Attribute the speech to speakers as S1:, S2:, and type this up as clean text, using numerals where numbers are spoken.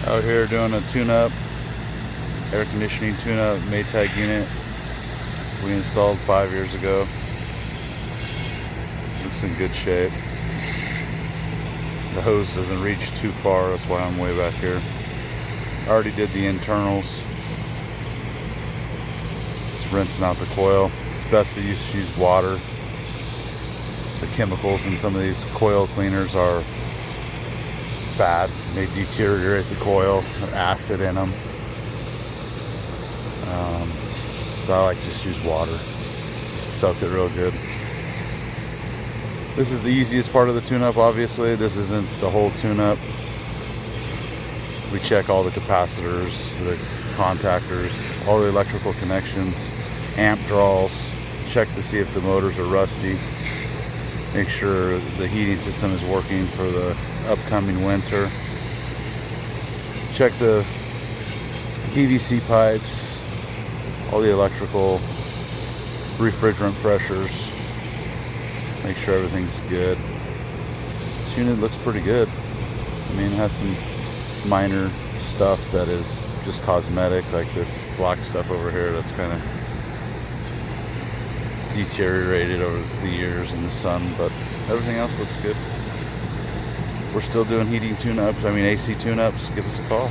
S1: Out here doing a tune-up, air conditioning tune-up Maytag unit we installed 5 years ago. Looks in good shape. The hose doesn't reach too far, that's why I'm way back here. I already did the internals. Just rinsing out the coil. It's best to use water. The chemicals in some of these coil cleaners are bad. They deteriorate the coil, acid in them. So I like to just use water. Just soak it real good. This is the easiest part of the tune-up, obviously. This isn't the whole tune-up. We check all the capacitors, the contactors, all the electrical connections, amp draws, check to see if the motors are rusty. Make sure the heating system is working for the upcoming winter. Check the PVC pipes, all the electrical, refrigerant pressures. Make sure everything's good. This unit looks pretty good. I mean, it has some minor stuff that is just cosmetic, like this black stuff over here that's kind of deteriorated over the years in the sun, but everything else looks good. We're still doing heating tune-ups, AC tune-ups. Give us a call.